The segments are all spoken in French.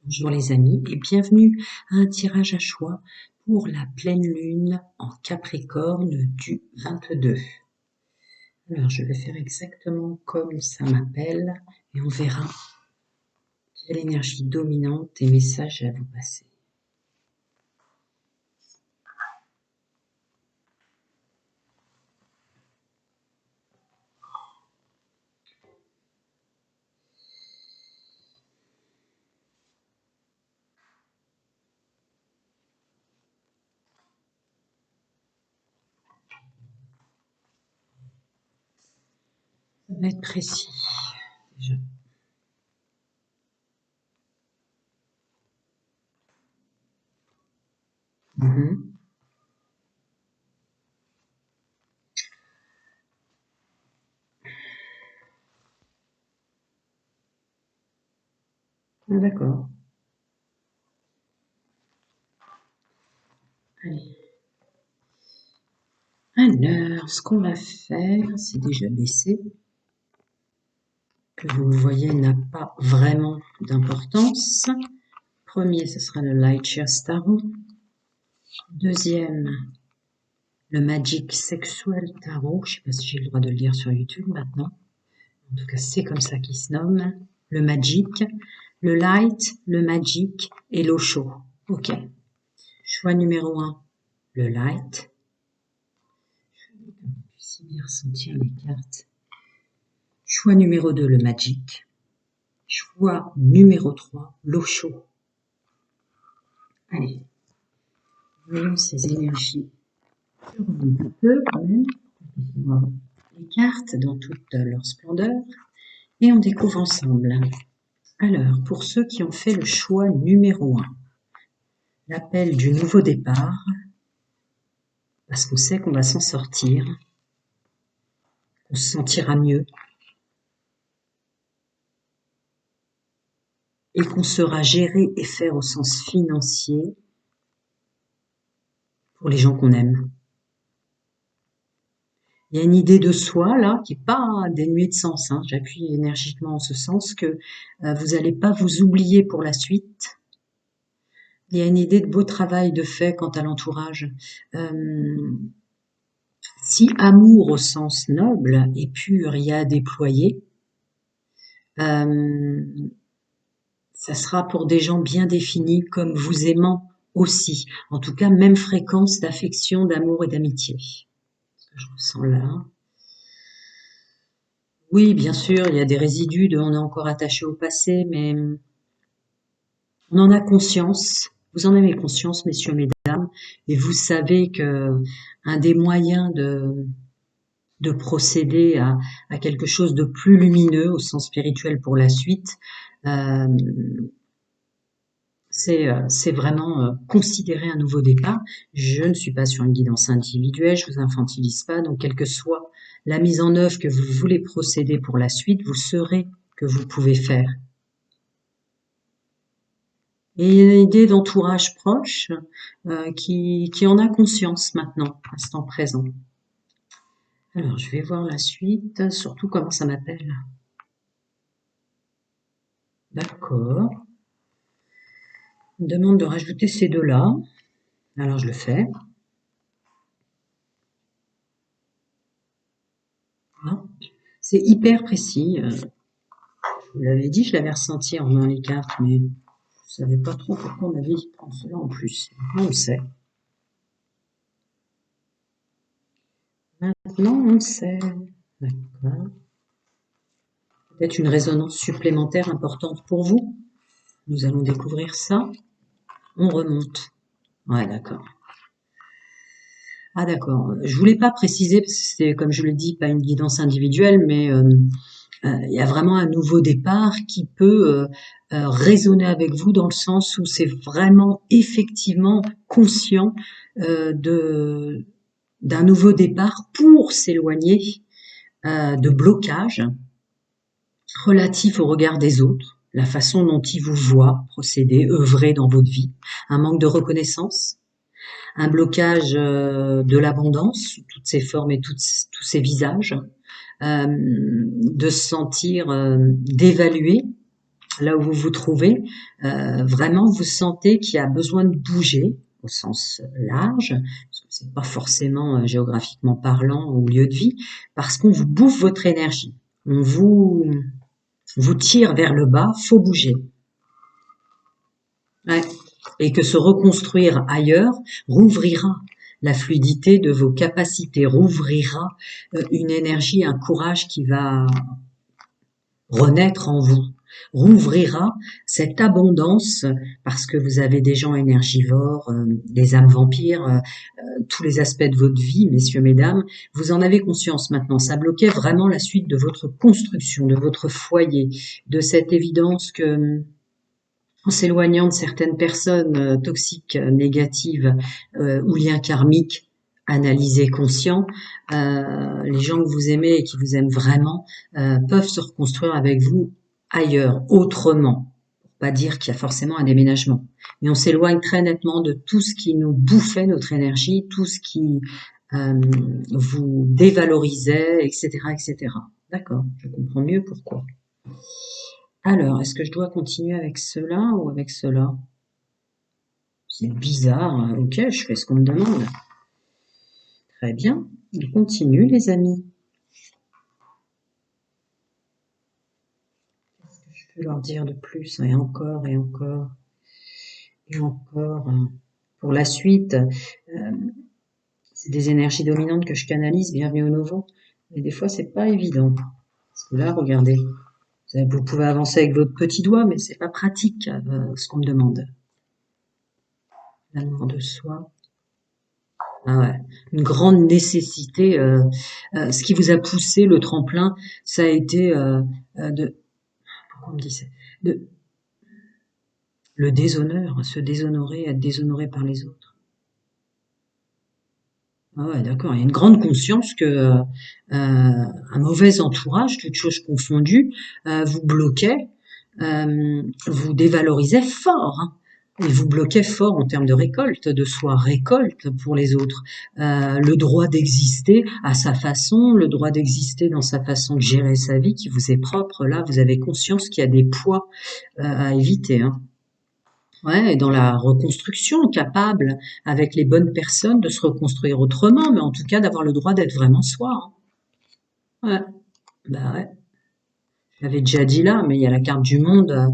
Bonjour les amis et bienvenue à un tirage à choix pour la pleine lune en Capricorne du 22. Alors je vais faire exactement comme ça m'appelle et on verra quelle énergie dominante et messages à vous passer. Ça va être précis déjà. Ah, d'accord. Allez. Alors, ce qu'on va faire, c'est déjà baisser. Que vous voyez n'a pas vraiment d'importance. Premier, ce sera le Light Shear Tarot. Deuxième, le Magic Sexual Tarot. Je ne sais pas si j'ai le droit de le lire sur YouTube maintenant. En tout cas, c'est comme ça qu'il se nomme. Le Magic, le Light, le Magic et l'Osho. Ok. Choix numéro 1, le Light. Je vais puissiez bien ressentir les cartes. Choix numéro 2, le Magic. Choix numéro 3, l'Osho. Allez. Voyons ces énergies. Je remonte un peu quand même. Voir les cartes dans toute leur splendeur. Et on découvre ensemble. Alors, pour ceux qui ont fait le choix numéro 1, l'appel du nouveau départ, parce qu'on sait qu'on va s'en sortir, qu'on se sentira mieux, et qu'on saura gérer et faire au sens financier pour les gens qu'on aime. Il y a une idée de soi, là, qui n'est pas dénuée de sens. Hein. J'appuie énergiquement en ce sens que vous n'allez pas vous oublier pour la suite. Il y a une idée de beau travail de fait quant à l'entourage. Si amour au sens noble et pur il y a à déployer, ça sera pour des gens bien définis comme vous aimant aussi. En tout cas, même fréquence d'affection, d'amour et d'amitié. Ce que je ressens là. Oui, bien sûr, il y a des résidus de on est encore attaché au passé, mais on en a conscience. Vous en avez conscience, messieurs, mesdames, et vous savez que un des moyens de procéder à quelque chose de plus lumineux au sens spirituel pour la suite, c'est vraiment considérer un nouveau départ. Je ne suis pas sur une guidance individuelle, je vous infantilise pas, donc quelle que soit la mise en œuvre que vous voulez procéder pour la suite, vous saurez que vous pouvez faire. Et il y a une idée d'entourage proche qui en a conscience maintenant, à l'instant présent. Alors, je vais voir la suite, surtout comment ça m'appelle. D'accord. On me demande de rajouter ces deux-là. Alors, je le fais. Voilà. C'est hyper précis. Je vous l'avais dit, je l'avais ressenti en voyant les cartes, mais je ne savais pas trop pourquoi on m'avait dit de prendre cela en plus. Maintenant, on le sait. Maintenant, on le sait. D'accord. Peut-être une résonance supplémentaire importante pour vous. Nous allons découvrir ça. On remonte. Ouais, d'accord. Ah d'accord. Je voulais pas préciser parce que c'est, comme je le dis, pas une guidance individuelle, mais il y a vraiment un nouveau départ qui peut résonner avec vous dans le sens où c'est vraiment effectivement conscient de d'un nouveau départ pour s'éloigner de blocages relatifs au regard des autres, la façon dont ils vous voient procéder, œuvrer dans votre vie, un manque de reconnaissance, un blocage de l'abondance sous toutes ses formes et tous ses visages, de se sentir dévalué là où vous vous trouvez, vraiment vous sentez qu'il y a besoin de bouger au sens large, parce que c'est pas forcément géographiquement parlant au lieu de vie, parce qu'on vous bouffe votre énergie. On vous tire vers le bas, faut bouger. Ouais. Et que se reconstruire ailleurs rouvrira la fluidité de vos capacités, rouvrira une énergie, un courage qui va renaître en vous, rouvrira cette abondance parce que vous avez des gens énergivores, des âmes vampires, tous les aspects de votre vie, messieurs, mesdames, vous en avez conscience maintenant. Ça bloquait vraiment la suite de votre construction, de votre foyer, de cette évidence que en s'éloignant de certaines personnes toxiques, négatives ou liens karmiques, analysés, conscients, les gens que vous aimez et qui vous aiment vraiment peuvent se reconstruire avec vous ailleurs, autrement. Pour pas dire qu'il y a forcément un déménagement. Mais on s'éloigne très nettement de tout ce qui nous bouffait notre énergie, tout ce qui vous dévalorisait, etc., etc. D'accord, je comprends mieux pourquoi. Alors, est-ce que je dois continuer avec cela ou avec cela? C'est bizarre, hein. Ok, je fais ce qu'on me demande. Très bien, on continue les amis. Qu'est-ce que je peux leur dire de plus? Et encore, et encore, et encore. Pour la suite, c'est des énergies dominantes que je canalise, bienvenue au nouveau. Mais des fois, c'est pas évident. Parce que là, regardez, vous pouvez avancer avec votre petit doigt, mais c'est pas pratique ce qu'on me demande. L'amour de soi. Ah ouais, une grande nécessité. Ce qui vous a poussé le tremplin, ça a été de. Pourquoi on me dit ça? De le déshonneur, se déshonorer, être déshonoré par les autres. Ah ouais, d'accord. Il y a une grande conscience que un mauvais entourage, toutes choses confondues, vous bloquait, vous dévalorisait fort. Hein. Et vous bloquait fort en termes de récolte, de soi, récolte pour les autres. Le droit d'exister à sa façon, le droit d'exister dans sa façon de gérer sa vie qui vous est propre. Là, vous avez conscience qu'il y a des poids à éviter. Hein. Ouais, et dans la reconstruction, capable, avec les bonnes personnes, de se reconstruire autrement, mais en tout cas d'avoir le droit d'être vraiment soi. Hein. Ouais, bah ouais. Je l'avais déjà dit là, mais il y a la carte du monde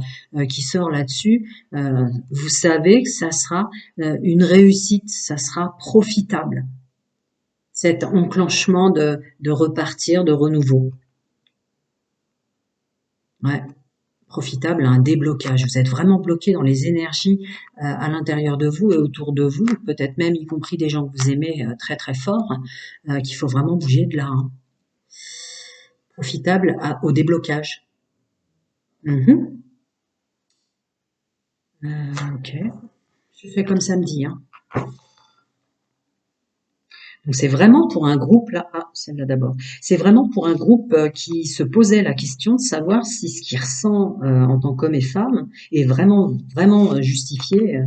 qui sort là-dessus. Vous savez que ça sera une réussite, ça sera profitable. Cet enclenchement de repartir, de renouveau. Ouais. Profitable à un déblocage. Vous êtes vraiment bloqué dans les énergies à l'intérieur de vous et autour de vous, peut-être même y compris des gens que vous aimez très très fort, qu'il faut vraiment bouger de là. Hein. Profitable au déblocage. Mhm. Ok. Je fais comme ça me dit. Hein. Donc c'est vraiment pour un groupe là, celle-là d'abord. C'est vraiment pour un groupe qui se posait la question de savoir si ce qu'il ressent en tant qu'homme et femme est vraiment vraiment justifié,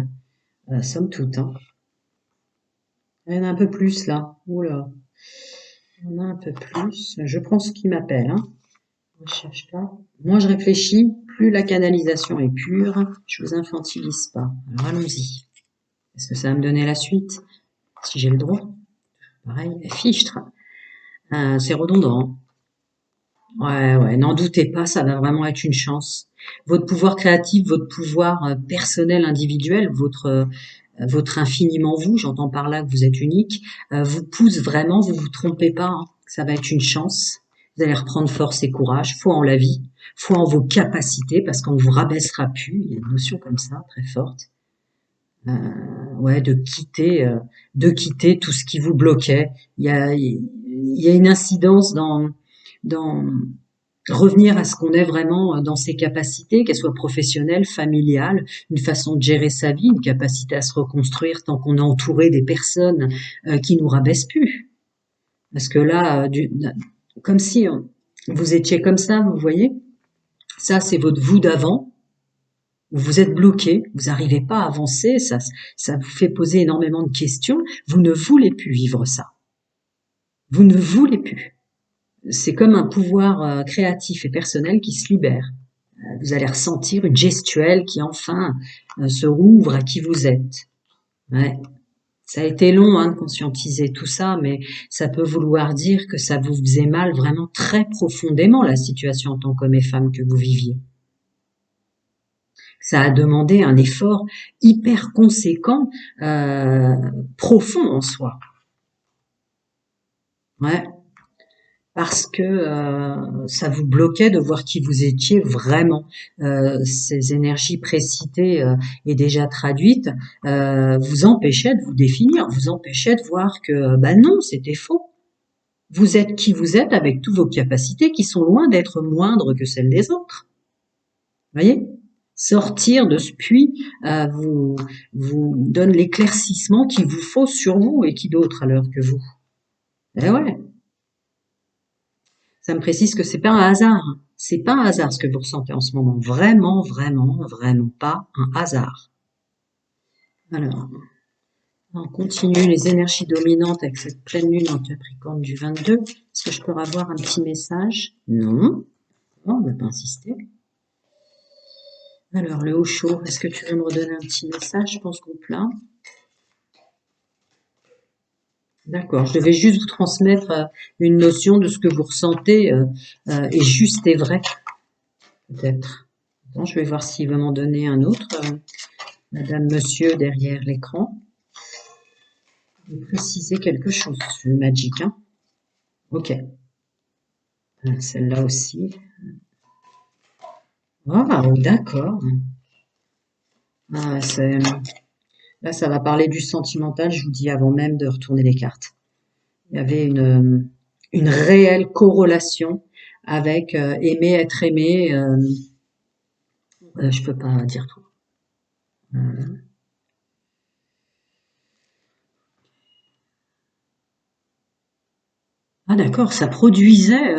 somme toute. Hein. Il y en a un peu plus là. Oula, il y en a un peu plus. Je prends ce qui m'appelle. Hein. Je cherche pas. Moins je réfléchis, plus la canalisation est pure. Je vous infantilise pas. Alors allons-y. Est-ce que ça va me donner la suite? Si j'ai le droit. Pareil, fichtre. C'est redondant. Ouais, ouais, n'en doutez pas, ça va vraiment être une chance. Votre pouvoir créatif, votre pouvoir personnel, individuel, votre infiniment vous, j'entends par là que vous êtes unique, vous pousse vraiment, vous vous trompez pas, hein, ça va être une chance. Vous allez reprendre force et courage, foi en la vie, foi en vos capacités, parce qu'on vous rabaissera plus, il y a une notion comme ça, très forte. Ouais, de quitter tout ce qui vous bloquait. Il y a une incidence dans revenir à ce qu'on est vraiment dans ses capacités, qu'elles soient professionnelles, familiales, une façon de gérer sa vie, une capacité à se reconstruire tant qu'on est entouré des personnes qui nous rabaissent plus. Parce que là, comme si vous étiez comme ça, vous voyez, ça c'est votre vous d'avant, où vous êtes bloqué, vous n'arrivez pas à avancer, ça vous fait poser énormément de questions, vous ne voulez plus vivre ça. Vous ne voulez plus. C'est comme un pouvoir créatif et personnel qui se libère. Vous allez ressentir une gestuelle qui enfin se rouvre à qui vous êtes. Ouais. Ça a été long de conscientiser tout ça, mais ça peut vouloir dire que ça vous faisait mal vraiment très profondément, la situation en tant qu'homme et femme que vous viviez. Ça a demandé un effort hyper conséquent, profond en soi. Ouais. Parce que ça vous bloquait de voir qui vous étiez vraiment. Ces énergies précitées et déjà traduites vous empêchaient de vous définir, vous empêchaient de voir que non, c'était faux. Vous êtes qui vous êtes avec toutes vos capacités qui sont loin d'être moindres que celles des autres. Voyez ? Sortir de ce puits vous donne l'éclaircissement qu'il vous faut sur vous et qui d'autre alors que vous. Eh ouais. Ça me précise que c'est pas un hasard. C'est pas un hasard ce que vous ressentez en ce moment. Vraiment, vraiment, vraiment pas un hasard. Alors, on continue les énergies dominantes avec cette pleine lune en Capricorne du 22. Est-ce que je peux avoir un petit message? Non. On ne va pas insister. Alors, le haut chaud, est-ce que tu veux me redonner un petit message? Je pense qu'on plaint. D'accord, je devais juste vous transmettre une notion de ce que vous ressentez est juste et vrai, peut-être. Bon, je vais voir s'il va m'en donner un autre. Madame, monsieur, derrière l'écran. Je vais préciser quelque chose, le Magic. Hein. Ok. Celle-là aussi. Ah, d'accord. Ah, là, ça va parler du sentimental, je vous dis avant même de retourner les cartes. Il y avait une réelle corrélation avec aimer, être aimé. Je peux pas dire tout. Ah d'accord, ça produisait,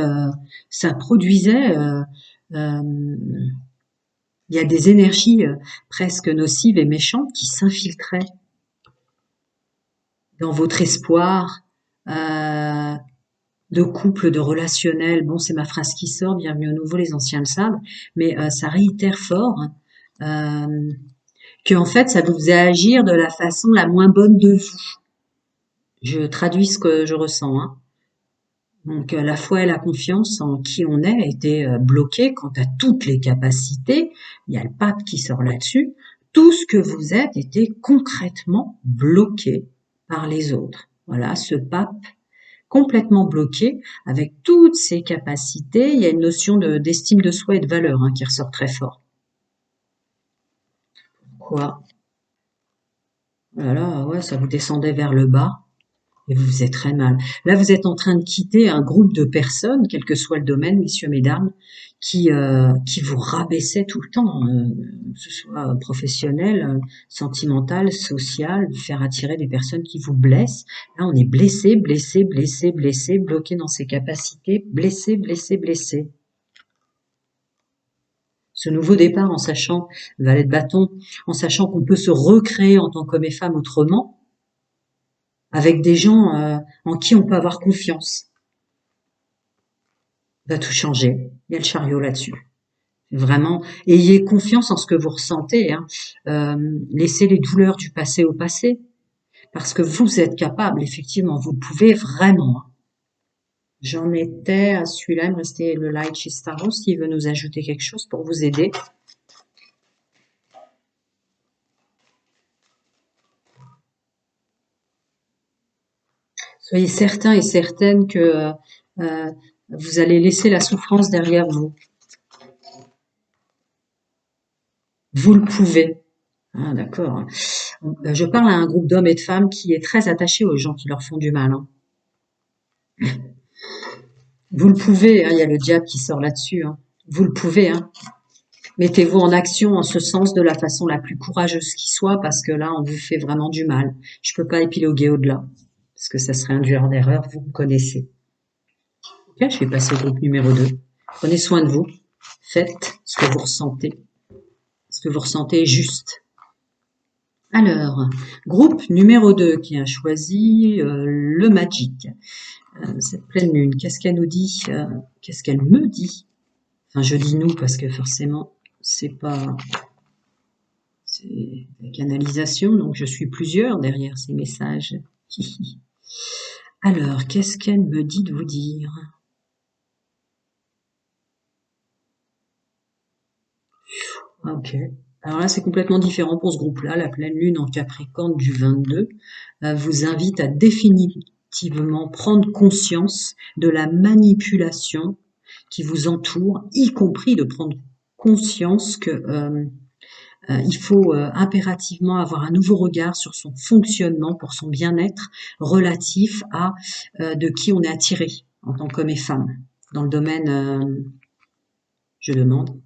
il y a des énergies presque nocives et méchantes qui s'infiltraient dans votre espoir de couple, de relationnel. Bon, c'est ma phrase qui sort, bienvenue au nouveau, les anciens le savent, mais ça réitère fort que en fait, ça vous faisait agir de la façon la moins bonne de vous. Je traduis ce que je ressens. Hein. Donc la foi et la confiance en qui on est étaient bloquées quant à toutes les capacités. Il y a le pape qui sort là-dessus. Tout ce que vous êtes était concrètement bloqué par les autres. Voilà, ce pape complètement bloqué avec toutes ses capacités. Il y a une notion d'estime de soi et de valeur qui ressort très fort. Pourquoi? Voilà, ouais, ça vous descendait vers le bas. Et vous faisiez très mal. Là, vous êtes en train de quitter un groupe de personnes, quel que soit le domaine, messieurs, mesdames, qui vous rabaissaient tout le temps, que ce soit professionnel, sentimental, social, faire attirer des personnes qui vous blessent. Là, on est blessé, blessé, blessé, blessé, bloqué dans ses capacités, blessé, blessé, blessé. Ce nouveau départ en sachant, valet de bâton, en sachant qu'on peut se recréer en tant qu'homme et femme autrement, avec des gens en qui on peut avoir confiance. Va tout changer. Il y a le chariot là-dessus. Vraiment, ayez confiance en ce que vous ressentez. Hein. Laissez les douleurs du passé au passé. Parce que vous êtes capable, effectivement, vous pouvez vraiment. Hein. J'en étais à celui-là, il me restait le light chez Staros qui veut nous ajouter quelque chose pour vous aider. Soyez certains et certaines que vous allez laisser la souffrance derrière vous. Vous le pouvez. Ah, d'accord. Je parle à un groupe d'hommes et de femmes qui est très attaché aux gens qui leur font du mal. Hein. Vous le pouvez, hein, il y a le diable qui sort là-dessus. Hein. Vous le pouvez. Hein. Mettez-vous en action en ce sens de la façon la plus courageuse qui soit, parce que là, on vous fait vraiment du mal. Je peux pas épiloguer au-delà, parce que ça serait induire en erreur, vous me connaissez. Ok, je vais passer au groupe numéro 2. Prenez soin de vous. Faites ce que vous ressentez. Ce que vous ressentez est juste. Alors, groupe numéro 2 qui a choisi le Magic. Cette pleine lune, qu'est-ce qu'elle nous dit? Qu'est-ce qu'elle me dit? Enfin, je dis nous parce que forcément, c'est pas... C'est la canalisation, donc je suis plusieurs derrière ces messages. Alors, qu'est-ce qu'elle me dit de vous dire? Ok. Alors là, c'est complètement différent pour ce groupe-là. La pleine lune en Capricorne du 22 vous invite à définitivement prendre conscience de la manipulation qui vous entoure, y compris de prendre conscience que il faut impérativement avoir un nouveau regard sur son fonctionnement pour son bien-être relatif à de qui on est attiré en tant qu'homme et femme. Dans le domaine, je demande,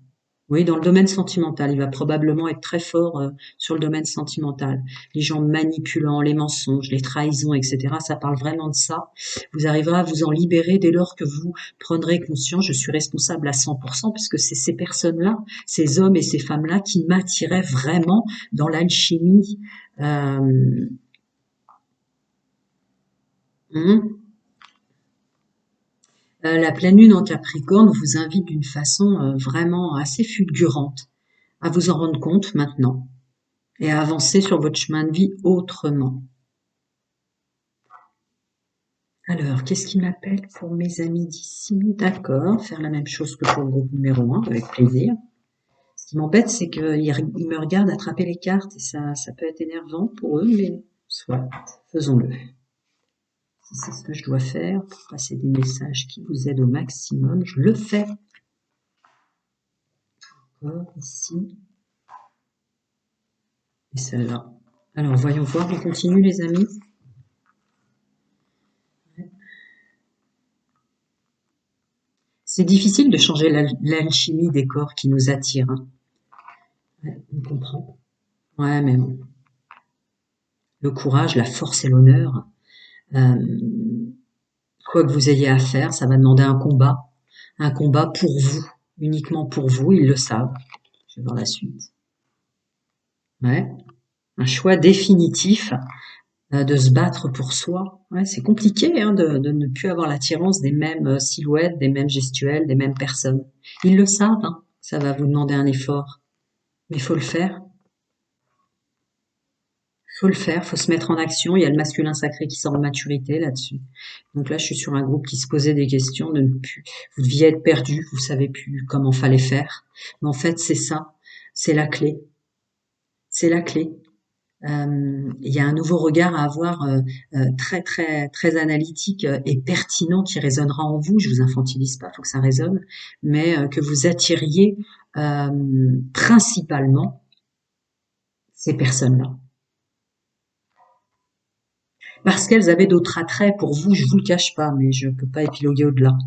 oui, dans le domaine sentimental, il va probablement être très fort sur le domaine sentimental. Les gens manipulants, les mensonges, les trahisons, etc. Ça parle vraiment de ça. Vous arriverez à vous en libérer dès lors que vous prendrez conscience. Je suis responsable à 100% puisque c'est ces personnes-là, ces hommes et ces femmes-là qui m'attiraient vraiment dans l'alchimie. La pleine lune en Capricorne vous invite d'une façon vraiment assez fulgurante à vous en rendre compte maintenant et à avancer sur votre chemin de vie autrement. Alors, qu'est-ce qui m'appelle pour mes amis d'ici? D'accord, faire la même chose que pour le groupe numéro 1, avec plaisir. Ce qui m'embête, c'est qu'ils me regardent attraper les cartes et ça peut être énervant pour eux, mais soit, faisons-le. Si c'est ce que je dois faire pour passer des messages qui vous aident au maximum, je le fais. D'accord, ici. Et celle-là. Alors, voyons voir, on continue les amis. C'est difficile de changer l'alchimie des corps qui nous attirent. Hein. Ouais, on comprend. Ouais, mais bon. Le courage, la force et l'honneur, quoi que vous ayez à faire, ça va demander un combat pour vous, uniquement pour vous, ils le savent. Je vais voir la suite. Ouais, un choix définitif de se battre pour soi. Ouais, c'est compliqué hein, de ne plus avoir l'attirance des mêmes silhouettes, des mêmes gestuels, des mêmes personnes. Ils le savent, hein, ça va vous demander un effort, mais il faut le faire. Faut le faire, faut se mettre en action. Il y a le masculin sacré qui sort en maturité là-dessus. Donc là, je suis sur un groupe qui se posait des questions de ne plus, vous deviez être perdu, vous savez plus comment fallait faire. Mais en fait, c'est ça, c'est la clé. C'est la clé. Il y a un nouveau regard à avoir très très très analytique et pertinent qui résonnera en vous. Je vous infantilise pas, faut que ça résonne, mais que vous attiriez principalement ces personnes-là. Parce qu'elles avaient d'autres attraits pour vous, je vous le cache pas, mais je peux pas épiloguer au-delà.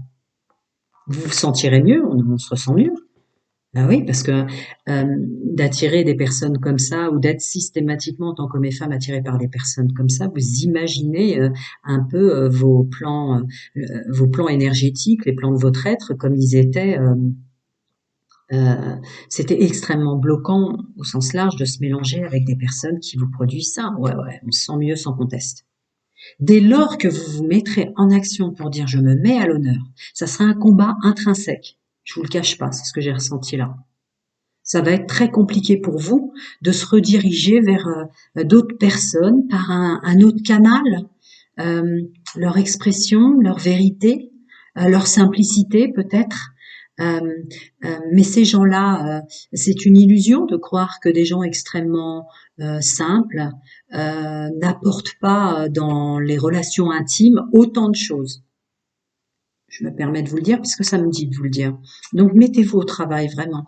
Vous vous sentirez mieux, on se ressent mieux. Ah oui, parce que d'attirer des personnes comme ça ou d'être systématiquement en tant qu'homme et femme attiré par des personnes comme ça, vous imaginez un peu vos plans énergétiques, les plans de votre être comme ils étaient. C'était extrêmement bloquant au sens large de se mélanger avec des personnes qui vous produisent ça. Ouais, on se sent mieux sans conteste. Dès lors que vous vous mettrez en action pour dire je me mets à l'honneur, ça sera un combat intrinsèque. Je vous le cache pas, c'est ce que j'ai ressenti là. Ça va être très compliqué pour vous de se rediriger vers d'autres personnes par un autre canal, leur expression, leur vérité, leur simplicité peut-être. Mais ces gens-là, c'est une illusion de croire que des gens extrêmement simples n'apportent pas dans les relations intimes autant de choses. Je me permets de vous le dire puisque ça me dit de vous le dire. Donc mettez-vous au travail vraiment,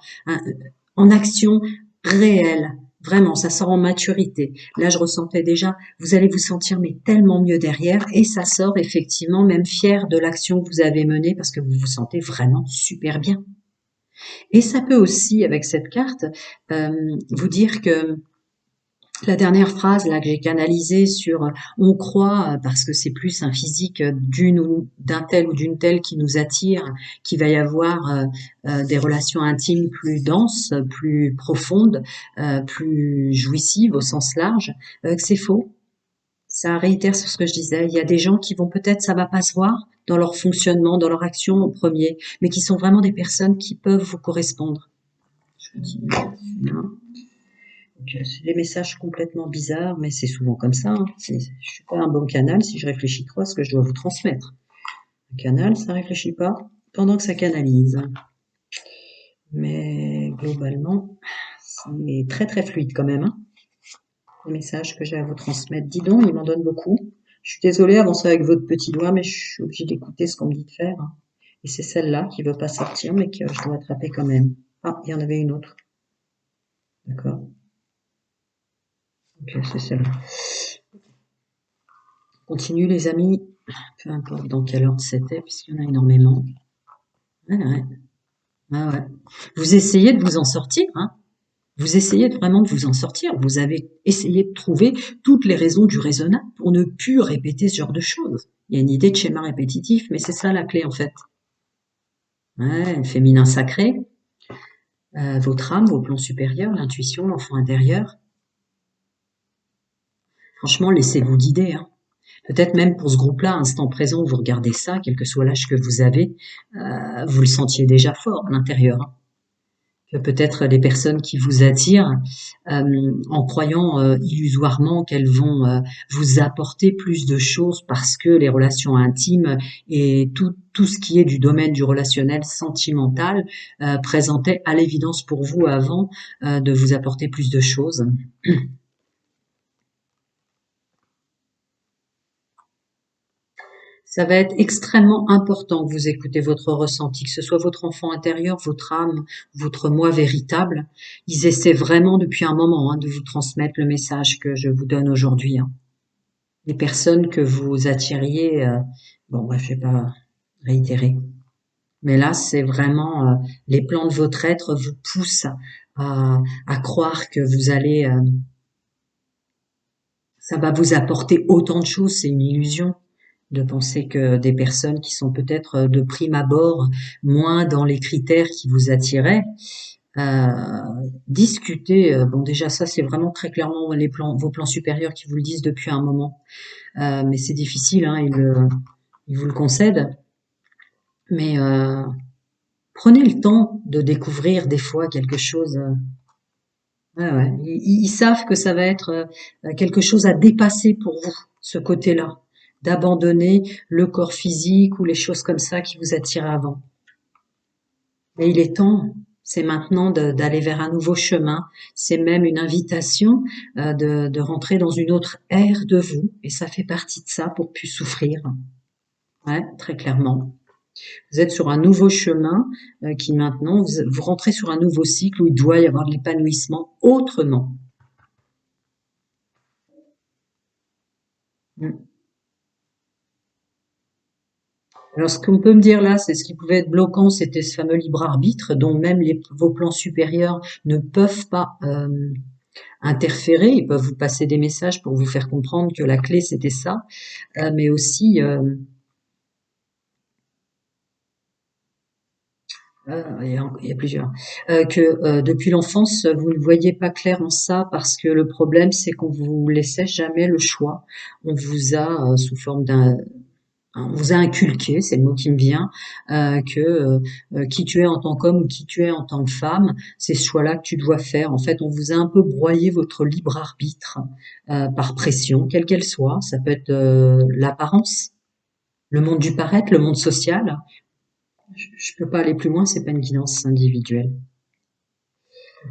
en action réelle. Vraiment, ça sort en maturité. Là, je ressentais déjà, vous allez vous sentir mais tellement mieux derrière et ça sort effectivement même fier de l'action que vous avez menée parce que vous vous sentez vraiment super bien. Et ça peut aussi, avec cette carte, vous dire que la dernière phrase là que j'ai canalisée sur on croit parce que c'est plus un physique d'une ou d'un tel ou d'une telle qui nous attire, qu'il va y avoir des relations intimes plus denses, plus profondes, plus jouissives au sens large, que c'est faux. Ça réitère sur ce que je disais. Il y a des gens qui vont peut-être, ça va pas se voir dans leur fonctionnement, dans leur action en premier, mais qui sont vraiment des personnes qui peuvent vous correspondre. Je continue là-dessus, là. C'est des messages complètement bizarres, mais c'est souvent comme ça. Hein. Je suis pas un bon canal si je réfléchis trop à ce que je dois vous transmettre. Un canal, ça réfléchit pas pendant que ça canalise. Mais globalement, c'est très très fluide quand même. Hein, les messages que j'ai à vous transmettre. Dis donc, il m'en donne beaucoup. Je suis désolée, avancez avec votre petit doigt, mais je suis obligée d'écouter ce qu'on me dit de faire. Hein. Et c'est celle-là qui veut pas sortir, mais que je dois attraper quand même. Ah, il y en avait une autre. D'accord. Ok, c'est celle-là. Continue les amis, peu importe dans quel ordre c'était, puisqu'il y en a énormément. Ouais, ouais. Ah ouais. Vous essayez de vous en sortir, hein. Vous essayez vraiment de vous en sortir. Vous avez essayé de trouver toutes les raisons du raisonnable pour ne plus répéter ce genre de choses. Il y a une idée de schéma répétitif, mais c'est ça la clé en fait. Ouais, féminin sacré, votre âme, vos plans supérieurs, l'intuition, l'enfant intérieur. Franchement, laissez-vous guider. Hein. Peut-être même pour ce groupe-là, instant présent, vous regardez ça, quel que soit l'âge que vous avez, vous le sentiez déjà fort à l'intérieur. Hein. Que peut-être les personnes qui vous attirent, en croyant illusoirement qu'elles vont vous apporter plus de choses parce que les relations intimes et tout ce qui est du domaine du relationnel sentimental présentait à l'évidence pour vous avant de vous apporter plus de choses. Ça va être extrêmement important que vous écoutez votre ressenti, que ce soit votre enfant intérieur, votre âme, votre moi véritable. Ils essaient vraiment depuis un moment de vous transmettre le message que je vous donne aujourd'hui. Hein. Les personnes que vous attiriez, bon bref, je vais pas réitérer. Mais là, c'est vraiment les plans de votre être vous poussent à croire que vous allez, ça va vous apporter autant de choses. C'est une illusion de penser que des personnes qui sont peut-être de prime abord moins dans les critères qui vous attiraient, discuter. Bon, déjà ça, c'est vraiment très clairement vos plans supérieurs qui vous le disent depuis un moment. Mais c'est difficile, hein, ils vous le concèdent. Mais prenez le temps de découvrir des fois quelque chose. Ouais, ouais. Ils savent que ça va être quelque chose à dépasser pour vous, ce côté-là, d'abandonner le corps physique ou les choses comme ça qui vous attiraient avant. Mais il est temps, c'est maintenant d'aller vers un nouveau chemin. C'est même une invitation de rentrer dans une autre ère de vous, et ça fait partie de ça pour plus souffrir. Ouais, très clairement. Vous êtes sur un nouveau chemin qui maintenant, vous rentrez sur un nouveau cycle où il doit y avoir de l'épanouissement autrement. Mm. Alors, ce qu'on peut me dire là, c'est ce qui pouvait être bloquant, c'était ce fameux libre arbitre dont même vos plans supérieurs ne peuvent pas interférer. Ils peuvent vous passer des messages pour vous faire comprendre que la clé, c'était ça. Mais aussi, il y a plusieurs, que depuis l'enfance, vous ne voyez pas clair en ça parce que le problème, c'est qu'on vous laissait jamais le choix. On vous a, sous forme on vous a inculqué, c'est le mot qui me vient, que qui tu es en tant qu'homme ou qui tu es en tant que femme, c'est ce choix-là que tu dois faire. En fait, on vous a un peu broyé votre libre arbitre par pression, quelle qu'elle soit. Ça peut être l'apparence, le monde du paraître, le monde social. Je peux pas aller plus loin, c'est pas une guidance individuelle.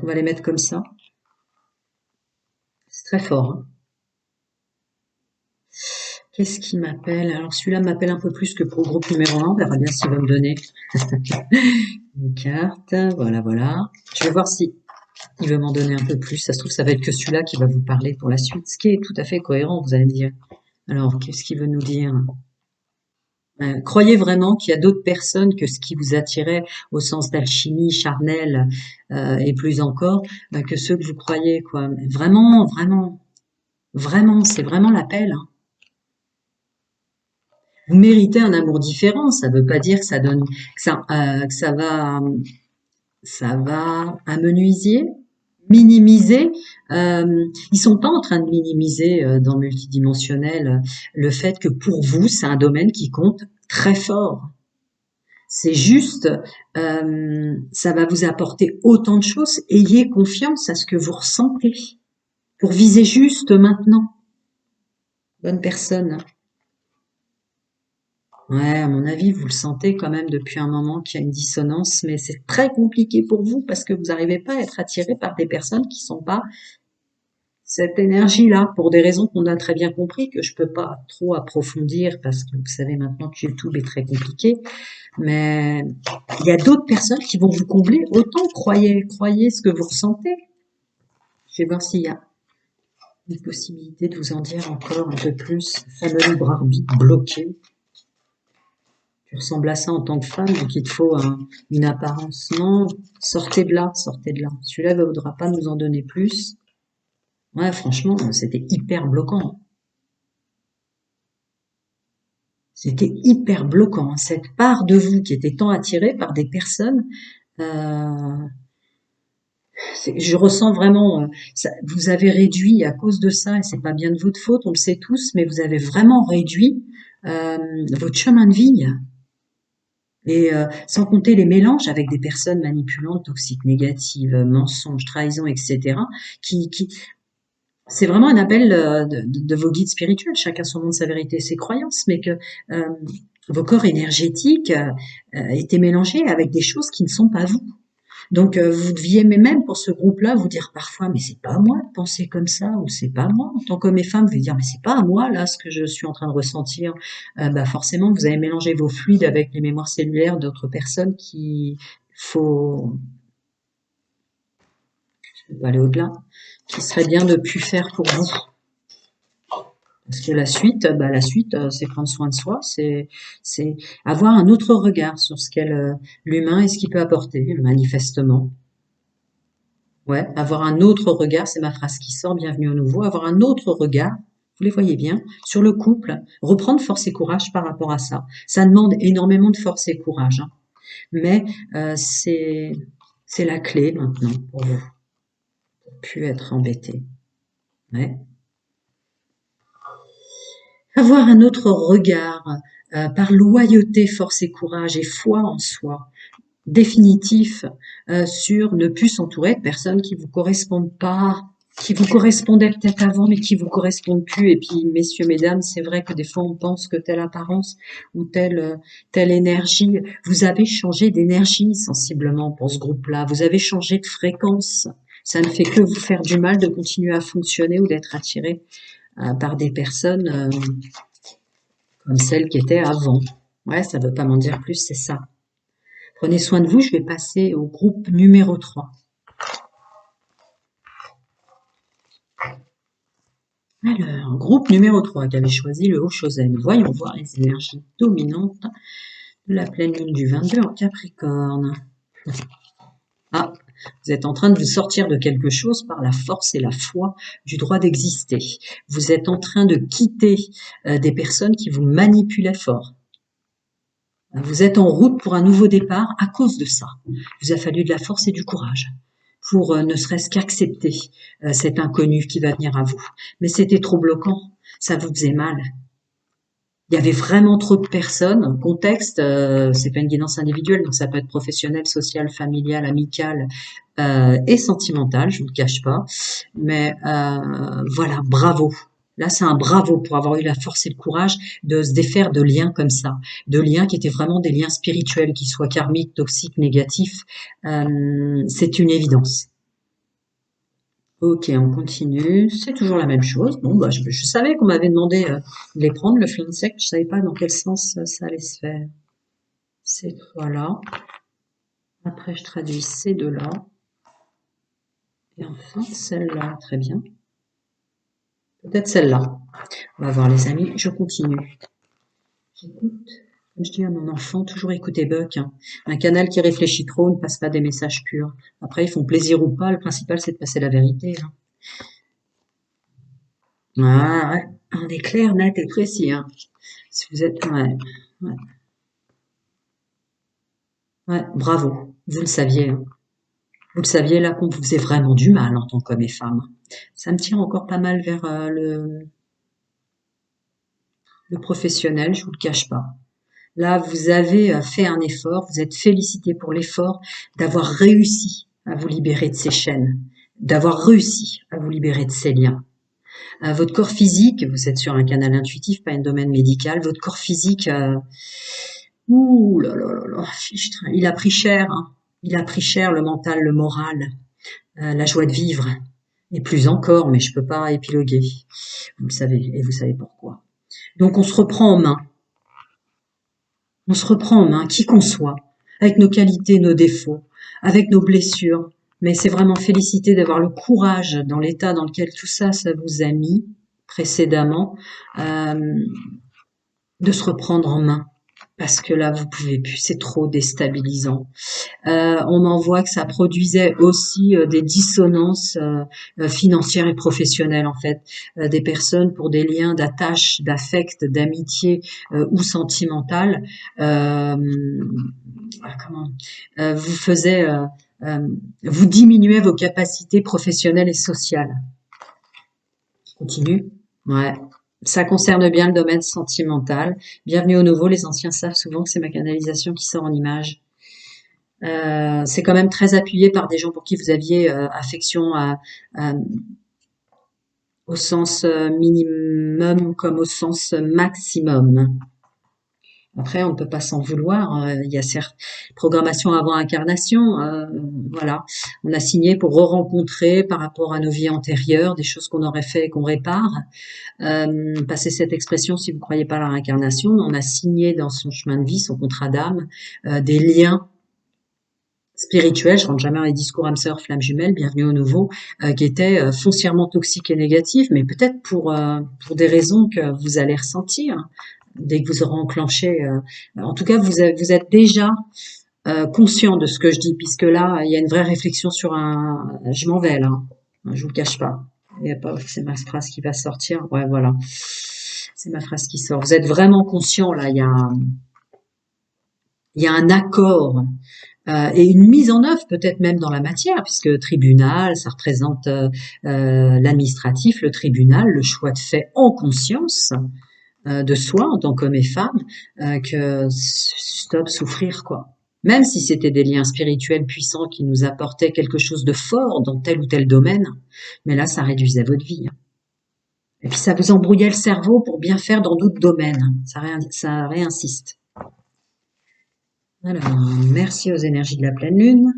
On va les mettre comme ça. C'est très fort. Hein. Qu'est-ce qui m'appelle? Alors celui-là m'appelle un peu plus que pour le groupe numéro 1. On verra bien s'il va me donner une carte. Voilà, voilà. Je vais voir si il veut m'en donner un peu plus. Ça se trouve, ça va être que celui-là qui va vous parler pour la suite. Ce qui est tout à fait cohérent, vous allez me dire. Alors, qu'est-ce qu'il veut nous dire? Croyez vraiment qu'il y a d'autres personnes que ce qui vous attirait au sens d'alchimie charnelle et plus encore que ceux que vous croyez, quoi. Vraiment, vraiment, vraiment, c'est vraiment l'appel. Hein. Vous méritez un amour différent. Ça ne veut pas dire que ça donne, que ça va amenuiser, minimiser, ils sont pas en train de minimiser dans le multidimensionnel le fait que pour vous, c'est un domaine qui compte très fort. C'est juste, ça va vous apporter autant de choses. Ayez confiance à ce que vous ressentez pour viser juste maintenant. Bonne personne. Ouais, à mon avis, vous le sentez quand même depuis un moment qu'il y a une dissonance, mais c'est très compliqué pour vous parce que vous n'arrivez pas à être attiré par des personnes qui sont pas cette énergie-là, pour des raisons qu'on a très bien compris, que je peux pas trop approfondir parce que vous savez maintenant que YouTube est très compliqué, mais il y a d'autres personnes qui vont vous combler. Autant croyez ce que vous ressentez. Je vais voir s'il y a une possibilité de vous en dire encore un peu plus. Fameux libre arbitre bloqué. Tu ressembles à ça en tant que femme, donc il te faut une apparence. Non, sortez de là, sortez de là. Celui-là ne voudra pas nous en donner plus. Ouais, franchement, c'était hyper bloquant. C'était hyper bloquant. Cette part de vous qui était tant attirée par des personnes, euh, je ressens vraiment, vous avez réduit à cause de ça, et c'est pas bien de votre faute, on le sait tous, mais vous avez vraiment réduit votre chemin de vie. Et sans compter les mélanges avec des personnes manipulantes, toxiques, négatives, mensonges, trahisons, etc. qui c'est vraiment un appel de vos guides spirituels, chacun son monde, sa vérité, ses croyances, mais que euh, vos corps énergétiques étaient mélangés avec des choses qui ne sont pas vous. Donc vous deviez même pour ce groupe-là vous dire parfois mais c'est pas à moi de penser comme ça ou c'est pas à moi en tant qu'homme et femme, vous devez dire mais c'est pas à moi là ce que je suis en train de ressentir. Bah forcément vous avez mélangé vos fluides avec les mémoires cellulaires d'autres personnes qui faut je peux pas aller au-delà, qui serait bien de plus faire pour vous. Parce que la suite, c'est prendre soin de soi, c'est avoir un autre regard sur ce qu'est l'humain et ce qu'il peut apporter, manifestement. Ouais, avoir un autre regard, c'est ma phrase qui sort, bienvenue au nouveau, avoir un autre regard, vous les voyez bien, sur le couple, reprendre force et courage par rapport à ça. Ça demande énormément de force et courage, hein. Mais c'est la clé maintenant pour vous, pour plus être embêté. Ouais. Avoir un autre regard par loyauté, force et courage et foi en soi, définitif sur ne plus s'entourer de personnes qui vous correspondent pas, qui vous correspondaient peut-être avant mais qui vous correspondent plus. Et puis messieurs, mesdames, c'est vrai que des fois on pense que telle apparence ou telle énergie, vous avez changé d'énergie sensiblement pour ce groupe-là, vous avez changé de fréquence. Ça ne fait que vous faire du mal de continuer à fonctionner ou d'être attiré par des personnes comme celles qui étaient avant. Ouais, ça veut pas m'en dire plus, c'est ça. Prenez soin de vous, je vais passer au groupe numéro 3. Alors, groupe numéro 3 qui avait choisi le Haut-Chosen. Voyons voir les énergies dominantes de la pleine lune du 22 en Capricorne. Ah, vous êtes en train de vous sortir de quelque chose par la force et la foi du droit d'exister. Vous êtes en train de quitter des personnes qui vous manipulaient fort. Vous êtes en route pour un nouveau départ à cause de ça. Il vous a fallu de la force et du courage pour ne serait-ce qu'accepter cet inconnu qui va venir à vous. Mais c'était trop bloquant, ça vous faisait mal. Il y avait vraiment trop de personnes. Contexte, c'est pas une guidance individuelle, donc ça peut être professionnel, social, familial, amical et sentimental, je vous le cache pas. Mais voilà, bravo. Là, c'est un bravo pour avoir eu la force et le courage de se défaire de liens comme ça, de liens qui étaient vraiment des liens spirituels, qu'ils soient karmiques, toxiques, négatifs. C'est une évidence. Ok, on continue. C'est toujours la même chose. Bon, bah, je savais qu'on m'avait demandé de les prendre, le flea insect. Je savais pas dans quel sens ça allait se faire. Ces trois-là. Après, je traduis ces deux-là. Et enfin, celle-là. Très bien. Peut-être celle-là. On va voir, les amis. Je continue. J'écoute. Comme je dis à mon enfant, toujours écouter Buck, hein. Un canal qui réfléchit trop ne passe pas des messages purs. Après, ils font plaisir ou pas. Le principal, c'est de passer la vérité, hein. Ah, ouais. On est clair, net et précis, hein. Si vous êtes, ouais, ouais, bravo. Vous le saviez, hein. Vous le saviez là qu'on vous faisait vraiment du mal en tant qu'homme et femme. Ça me tire encore pas mal vers le professionnel, je vous le cache pas. Là, vous avez fait un effort, vous êtes félicité pour l'effort d'avoir réussi à vous libérer de ces chaînes, d'avoir réussi à vous libérer de ces liens. Votre corps physique, vous êtes sur un canal intuitif, pas un domaine médical, votre corps physique, ouh là là là là, fichtre, il a pris cher, hein. Il a pris cher le mental, le moral, la joie de vivre, et plus encore, mais je peux pas épiloguer. Vous le savez, et vous savez pourquoi. Donc on se reprend en main. On se reprend en main, qui qu'on soit, avec nos qualités, nos défauts, avec nos blessures. Mais c'est vraiment félicité d'avoir le courage dans l'état dans lequel tout ça, ça vous a mis précédemment, euh, de se reprendre en main. Parce que là, vous pouvez plus, c'est trop déstabilisant. On en voit que ça produisait aussi des dissonances financières et professionnelles en fait. Des personnes pour des liens d'attache, d'affect, d'amitié ou sentimentales, comment vous faisait, vous diminuez vos capacités professionnelles et sociales. Continue. Ouais. Ça concerne bien le domaine sentimental. Bienvenue au nouveau. Les anciens savent souvent que c'est ma canalisation qui sort en image. C'est quand même très appuyé par des gens pour qui vous aviez affection au sens minimum comme au sens maximum. Après, on ne peut pas s'en vouloir. Il y a certes programmation avant incarnation. Voilà, on a signé pour re-rencontrer par rapport à nos vies antérieures, des choses qu'on aurait fait et qu'on répare. Passer cette expression, si vous ne croyez pas à la réincarnation, on a signé dans son chemin de vie, son contrat d'âme, des liens spirituel, je rentre jamais dans les discours âme sœur, flamme jumelle, bienvenue au nouveau, qui était foncièrement toxique et négatif, mais peut-être pour des raisons que vous allez ressentir dès que vous aurez enclenché. En tout cas, vous êtes déjà conscient de ce que je dis, puisque là, il y a une vraie réflexion sur un. Je m'en vais là, je vous le cache pas. Il y a pas, c'est ma phrase qui va sortir. Ouais, voilà, c'est ma phrase qui sort. Vous êtes vraiment conscient là. Il y a un accord et une mise en œuvre peut-être même dans la matière, puisque tribunal, ça représente l'administratif, le tribunal, le choix de fait en conscience de soi en tant qu'homme et femme, que stop souffrir quoi. Même si c'était des liens spirituels puissants qui nous apportaient quelque chose de fort dans tel ou tel domaine, mais là ça réduisait votre vie. Et puis ça vous embrouillait le cerveau pour bien faire dans d'autres domaines. Ça réinsiste. Alors, merci aux énergies de la pleine lune.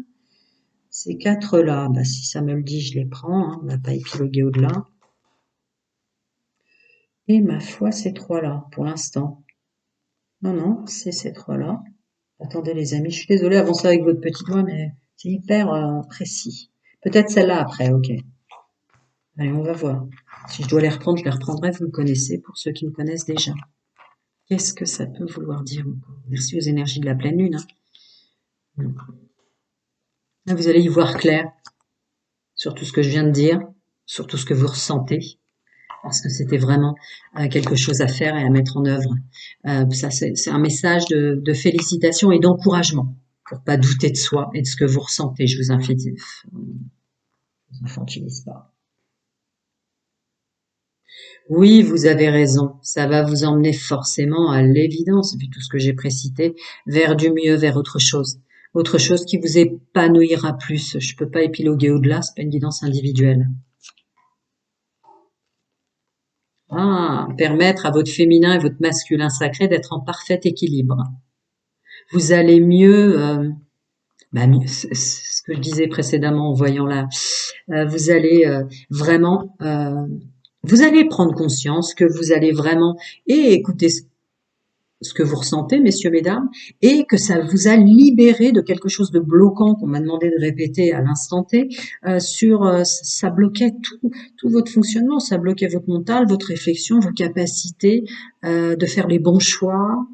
Ces quatre-là, bah, si ça me le dit, je les prends. Hein, on va pas épiloguer au-delà. Et ma foi, ces trois-là, pour l'instant. Non, non, c'est ces trois-là. Attendez les amis, je suis désolée, avancez avec votre petit doigt, mais c'est hyper précis. Peut-être celle-là après, ok. Allez, on va voir. Si je dois les reprendre, je les reprendrai, vous me connaissez, pour ceux qui me connaissent déjà. Qu'est-ce que ça peut vouloir dire encore? Merci aux énergies de la pleine lune. Hein. Là, vous allez y voir clair sur tout ce que je viens de dire, sur tout ce que vous ressentez, parce que c'était vraiment quelque chose à faire et à mettre en œuvre. Ça, c'est un message de félicitations et d'encouragement pour pas douter de soi et de ce que vous ressentez. Je vous infantilise pas. Oui, vous avez raison. Ça va vous emmener forcément à l'évidence, vu tout ce que j'ai précité, vers du mieux, vers autre chose. Autre chose qui vous épanouira plus. Je peux pas épiloguer au-delà, c'est pas une guidance individuelle. Permettre à votre féminin et votre masculin sacré d'être en parfait équilibre. Vous allez mieux, c'est ce que je disais précédemment en voyant là, vous allez vraiment, vous allez prendre conscience que vous allez vraiment et écouter ce que vous ressentez, messieurs, mesdames, et que ça vous a libéré de quelque chose de bloquant qu'on m'a demandé de répéter à l'instant T, ça bloquait tout votre fonctionnement, ça bloquait votre mental, votre réflexion, vos capacités de faire les bons choix,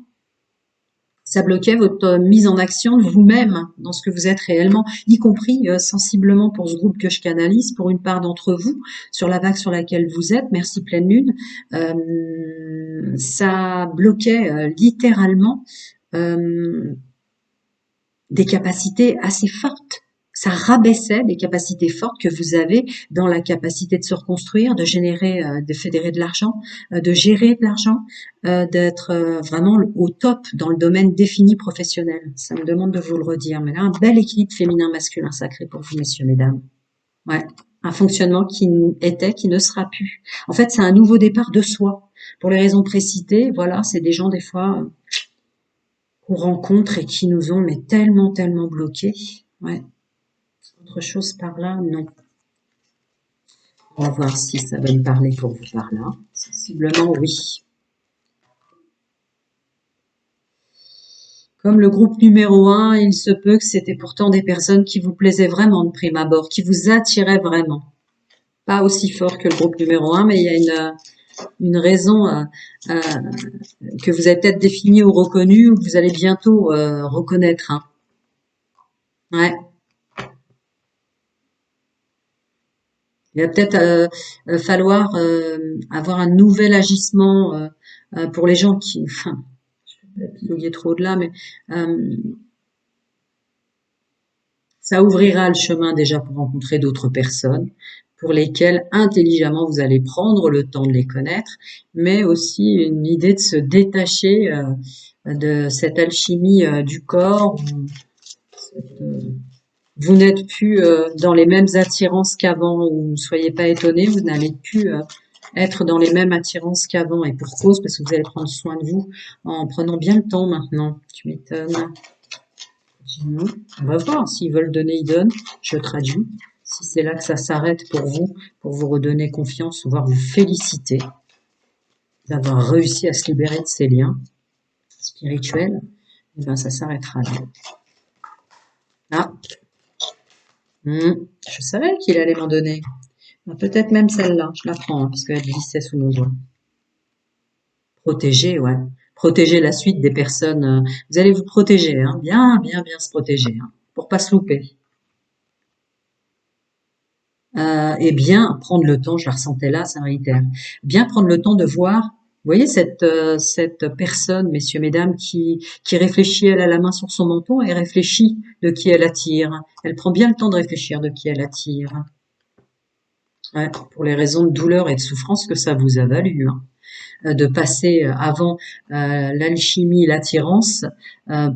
ça bloquait votre mise en action de vous-même dans ce que vous êtes réellement, y compris sensiblement pour ce groupe que je canalise, pour une part d'entre vous, sur la vague sur laquelle vous êtes, merci pleine lune, ça bloquait littéralement des capacités assez fortes. ça rabaissait des capacités fortes que vous avez dans la capacité de se reconstruire, de générer, de fédérer de l'argent, de gérer de l'argent, d'être vraiment au top dans le domaine défini professionnel. Ça me demande de vous le redire. Mais là, un bel équilibre féminin-masculin sacré pour vous, messieurs, mesdames. Ouais. Un fonctionnement qui était, qui ne sera plus. En fait, c'est un nouveau départ de soi. Pour les raisons précitées, voilà, c'est des gens, des fois, qu'on rencontre et qui nous ont mais tellement, tellement bloqués. Ouais. Autre chose par là? Non. On va voir si ça va me parler pour vous par là. Sensiblement, oui. Comme le groupe numéro 1, il se peut que c'était pourtant des personnes qui vous plaisaient vraiment de prime abord, qui vous attiraient vraiment. Pas aussi fort que le groupe numéro 1, mais il y a une raison que vous avez peut-être définie ou reconnue, ou que vous allez bientôt reconnaître. Hein. Ouais. Il va peut-être falloir avoir un nouvel agissement pour les gens qui, enfin, je vais pas piloguer trop de là, mais ça ouvrira le chemin déjà pour rencontrer d'autres personnes pour lesquelles intelligemment vous allez prendre le temps de les connaître, mais aussi une idée de se détacher de cette alchimie du corps. Vous n'êtes plus dans les mêmes attirances qu'avant, ou ne soyez pas étonnés, vous n'allez plus être dans les mêmes attirances qu'avant, et pour cause, parce que vous allez prendre soin de vous en prenant bien le temps maintenant. Tu m'étonnes. On va voir, s'ils veulent donner, ils donnent. Je traduis. Si c'est là que ça s'arrête pour vous redonner confiance, voire vous féliciter d'avoir réussi à se libérer de ces liens spirituels, eh ben ça s'arrêtera là. Ah, je savais qu'il allait m'en donner. Peut-être même celle-là, je la prends, hein, parce qu'elle glissait sous mon doigt. Protéger, ouais. Protéger la suite des personnes. Vous allez vous protéger, hein, bien, bien, bien se protéger, hein, pour pas se louper. Et bien prendre le temps, je la ressentais là, ça réitère, bien prendre le temps de voir, vous voyez cette personne, messieurs, mesdames, qui réfléchit, elle a la main sur son menton et réfléchit de qui elle attire. Elle prend bien le temps de réfléchir de qui elle attire. Ouais, pour les raisons de douleur et de souffrance que ça vous a valu, hein, de passer avant l'alchimie, l'attirance,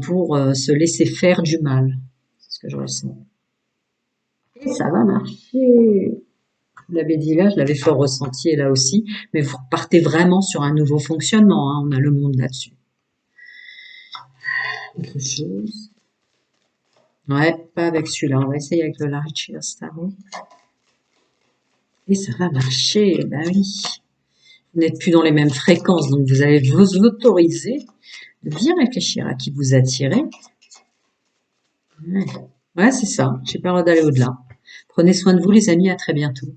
pour se laisser faire du mal. C'est ce que je ressens. Et ça va marcher. Vous l'avez dit là, je l'avais fort ressenti là aussi, mais vous repartez vraiment sur un nouveau fonctionnement, hein, on a le monde là-dessus. Autre chose. Ouais, pas avec celui-là, on va essayer avec le Light Starry. Et ça va marcher, ben oui. Vous n'êtes plus dans les mêmes fréquences, donc vous allez vous autoriser de bien réfléchir à qui vous attirez. Ouais, c'est ça, j'ai pas le droit d'aller au-delà. Prenez soin de vous les amis, à très bientôt.